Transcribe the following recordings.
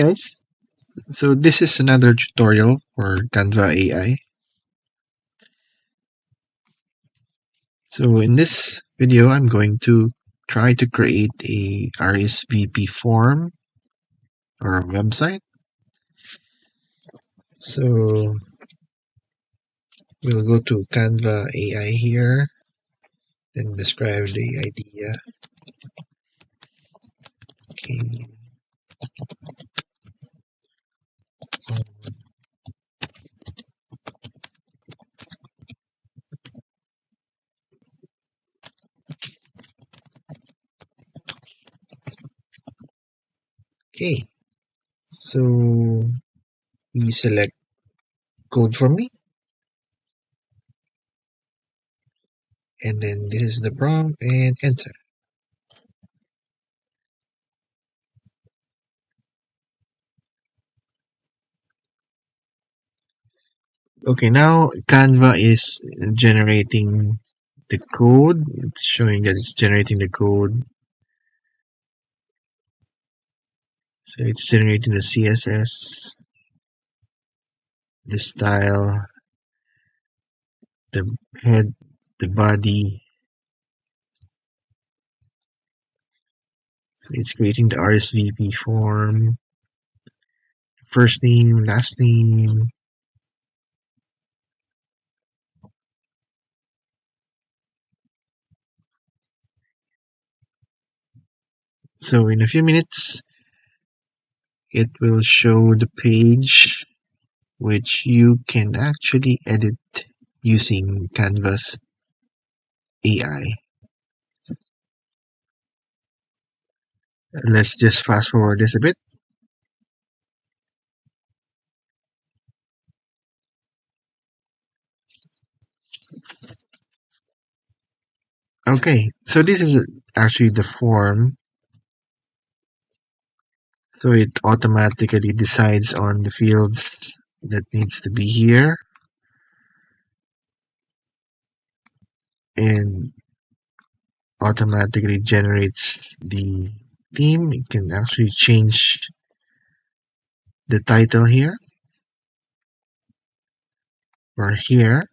guys, so this is another tutorial for Canva AI. So in this video, I'm going to try to create a RSVP form or a website. So we'll go to Canva AI here and describe the idea. Okay. Okay. So we select code for me, and then this is the prompt and enter. Okay, now Canva is generating the code. It's showing that it's generating the code. So it's generating the CSS, the style, the head, the body. So it's creating the RSVP form, first name, last name. So in a few minutes, it will show the page which you can actually edit using Canva's AI. Let's just fast forward this a bit. Okay, so this is actually the form. So it automatically decides on the fields that needs to be here. And automatically generates the theme. You can actually change the title here or here.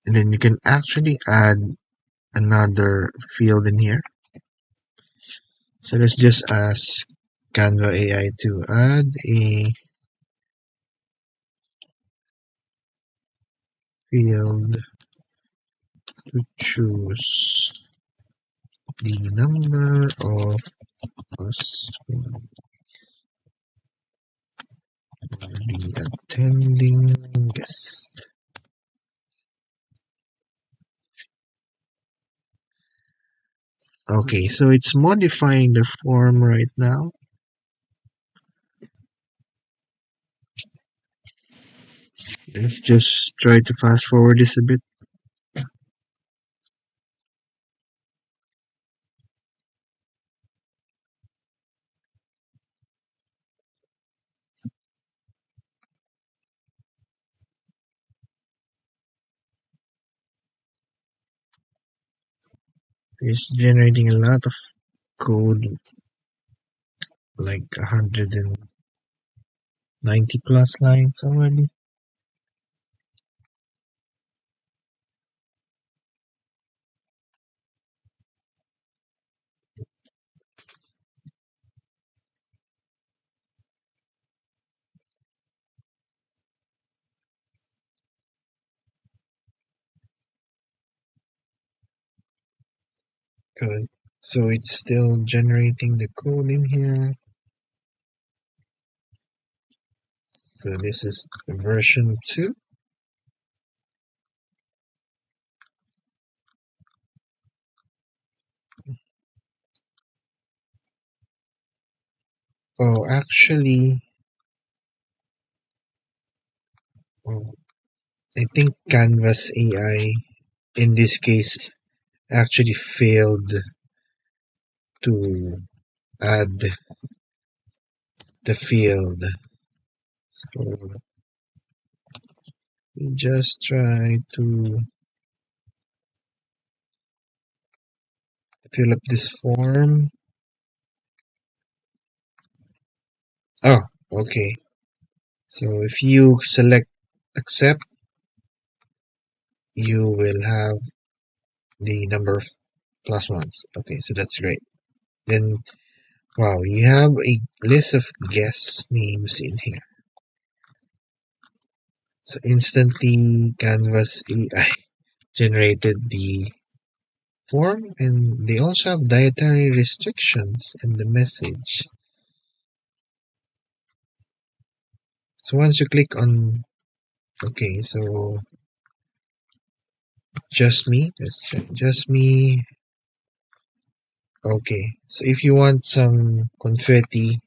And then you can actually add another field in here. So let's just ask Canva AI to add a field to choose the number of us who will be attending guest. Okay, so it's modifying the form right now. Let's just try to fast forward this a bit. It's generating a lot of code, like 190 plus lines already. Good. So it's still generating the code in here. So this is version 2. Oh, actually, oh, I think Canvas AI in this case actually failed to add the field. So we just try to fill up this form. Oh, okay. So if you select accept, you will have the number of plus ones. Okay, so that's great. Then, wow, you have a list of guest names in here. So instantly, Canvas AI generated the form, and they also have dietary restrictions in the message. So once you click on, okay, so just me. Okay, so if you want some confetti,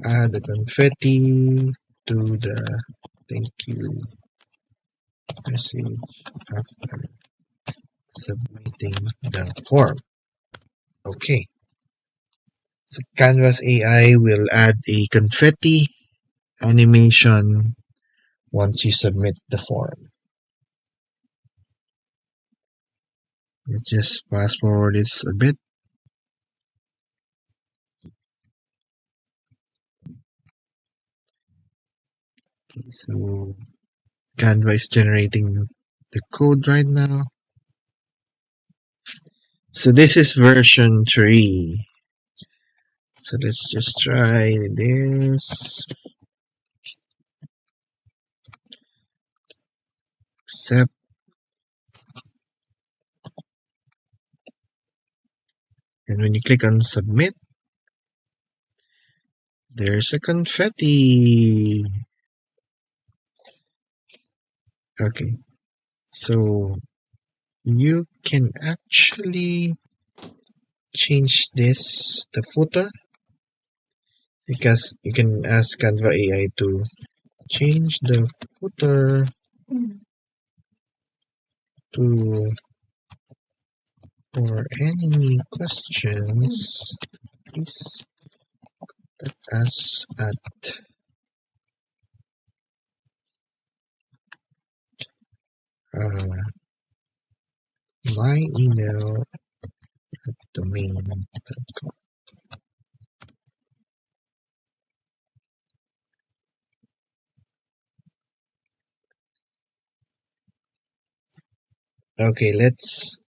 add the confetti to the thank you message after submitting the form. Okay, so Canvas AI will add a confetti animation once you submit the form. Let's just fast forward this a bit. Okay, so Canva is generating the code right now. So this is version 3. So let's just try this. Accept. And when you click on submit, there's a confetti. Okay. So you can actually change this, the footer, because you can ask Canva AI to change the footer to for any questions, please ask at uh, my email domain.com. Okay, let's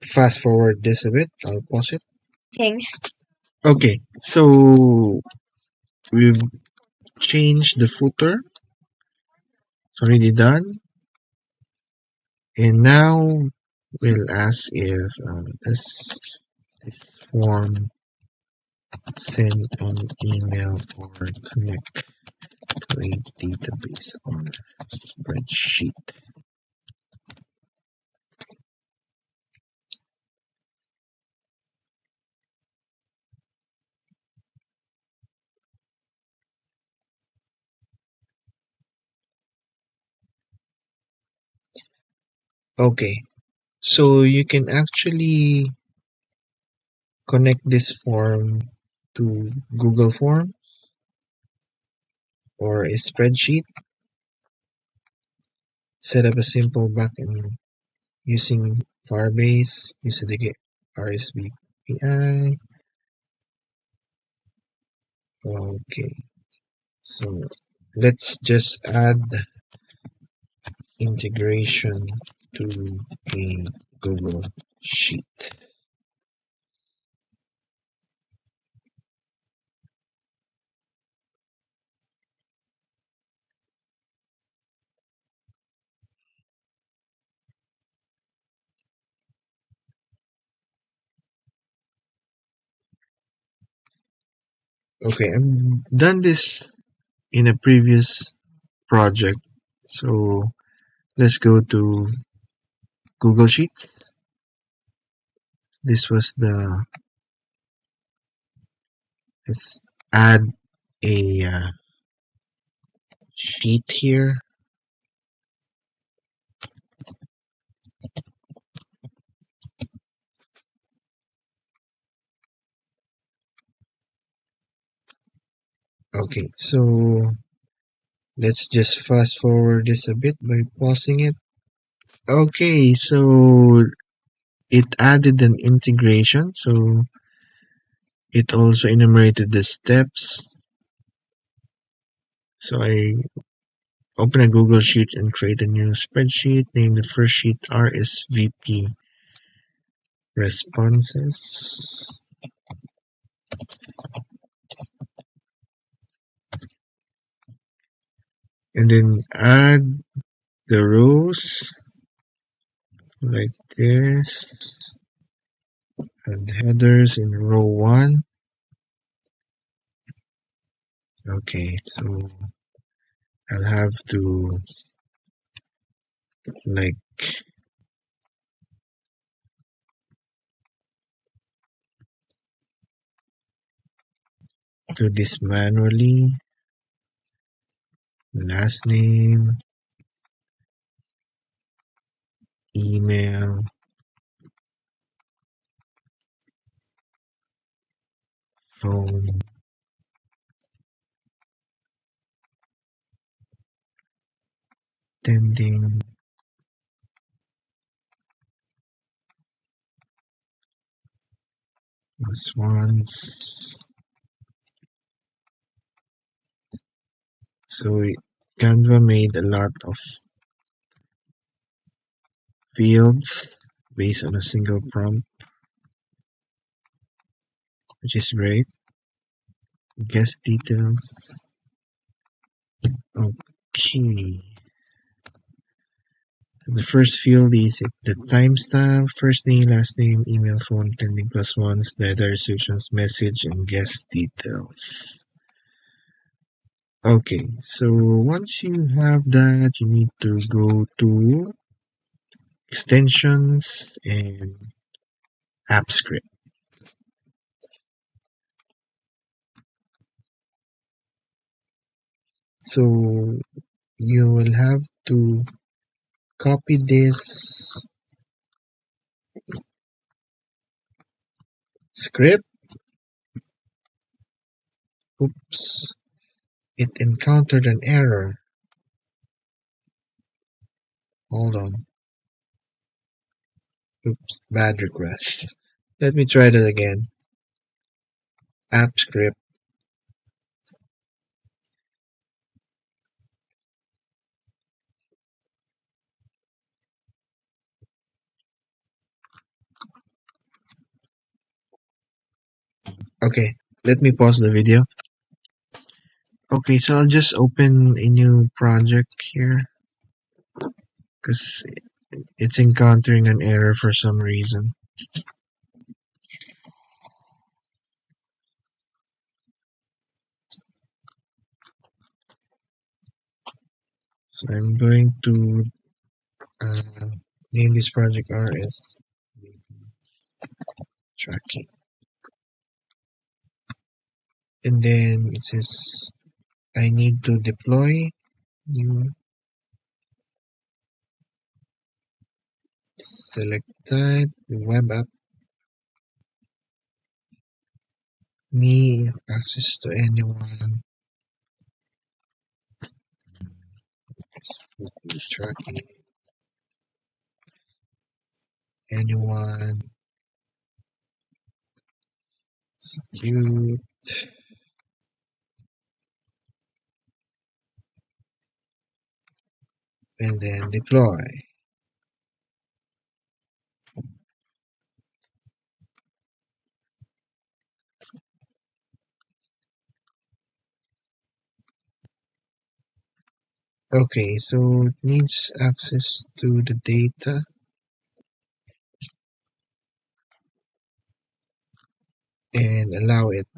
fast forward this a bit. I'll pause it. Okay. Okay, so we've changed the footer. It's already done. And now we'll ask if this form send an email or connect to a database or spreadsheet. Okay, so you can actually connect this form to Google Form or a spreadsheet. Set up a simple backend using Firebase, use the RSVP. Okay, so let's just add integration to a Google Sheet. Okay, I've done this in a previous project. So let's go to Google Sheets. This was the, let's add a sheet here. Okay, so let's just fast forward this a bit by pausing it. Okay, so it added an integration. So It also enumerated the steps. So I open a Google Sheet and create a new spreadsheet. Name the first sheet RSVP responses. And then add the rows like this. And headers in row 1. Okay, so I'll have to like do this manually. Last name, email, phone, attending, was once. So Canva made a lot of fields based on a single prompt, which is great. Guest details. Okay. The first field is the timestamp, first name, last name, email, phone, pending plus ones, dietary restrictions, message, and guest details. Okay, so once you have that, you need to go to extensions and app script. So you will have to copy this script. Oops, it encountered an error. Hold on. Oops, bad request. Let me try that again. App script. Okay, let me pause the video. Okay, so I'll just open a new project here because it's encountering an error for some reason. So I'm going to name this project RS tracking. And then it says I need to deploy new select type web app me access to anyone tracking anyone execute and then deploy. Okay, so it needs access to the data and allow it.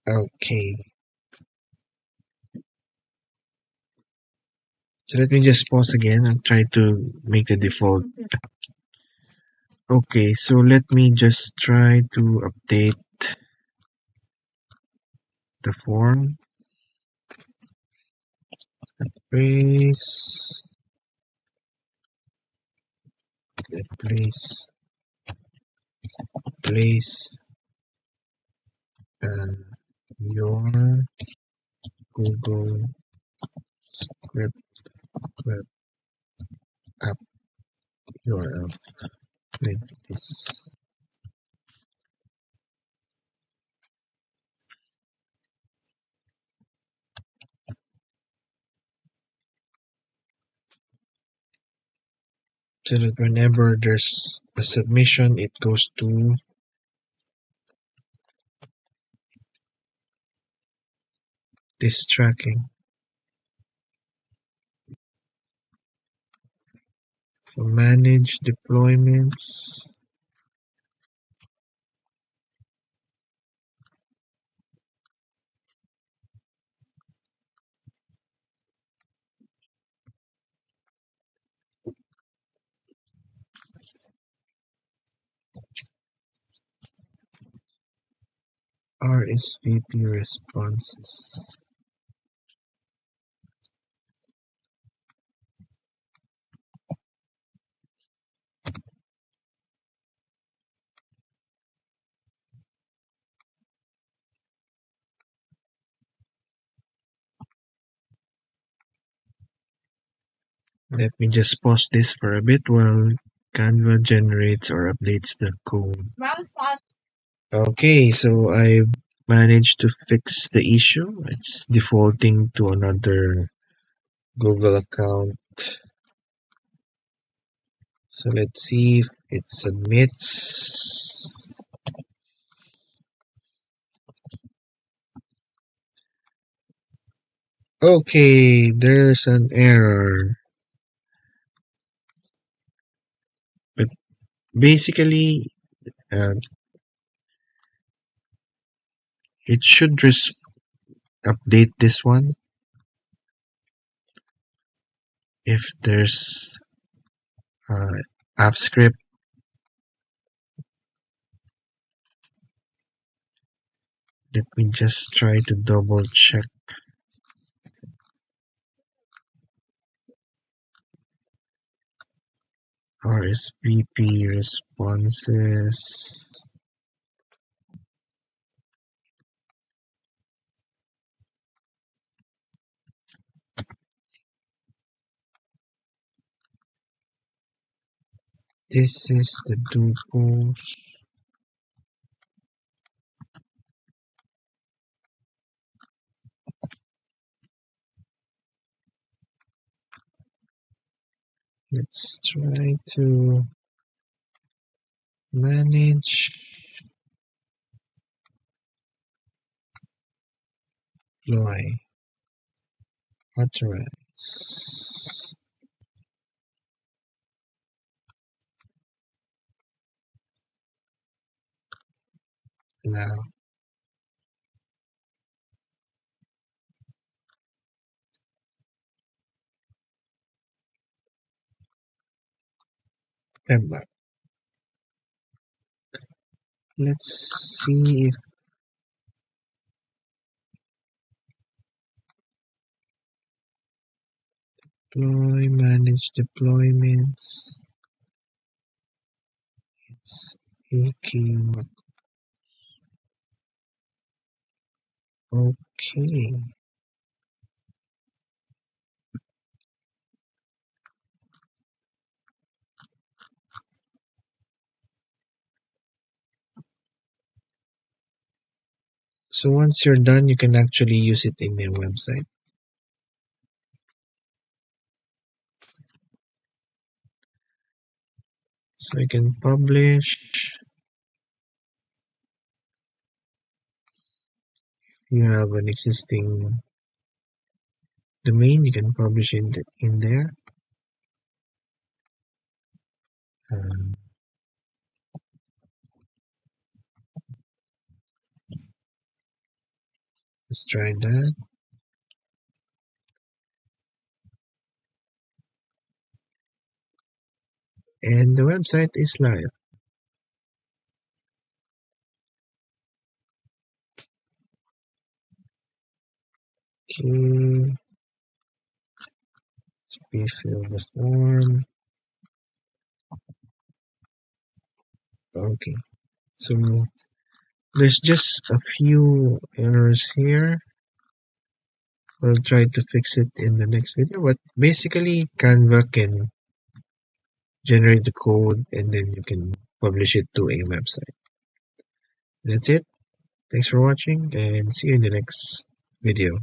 Okay, so let me just pause again and try to make the default. Okay, so let me just try to update the form. Place, place, place your Google web, web app URL with this. So that whenever there's a submission, it goes to this tracking. So manage deployments. RSVP responses. Let me just pause this for a bit while Canva generates or updates the code. Okay, so I managed to fix the issue. It's defaulting to another Google account. So let's see if it submits. Okay, there's an error. But basically, uh, it should update this one if there's app script. Let me just try to double check. RSVP responses. This is the Drupal. Let's try to manage, deploy, authorize. Now, web app. Let's see if deploy, manage deployments. It's AQ. Okay. So once you're done, you can actually use it in your website. So you can publish. You have an existing domain, you can publish it in there. Um, let's try that. And the website is live. Okay, let's refill the form. Okay, so there's just a few errors here. I'll try to fix it in the next video. But basically, Canva can generate the code and then you can publish it to a website. That's it. Thanks for watching and see you in the next video.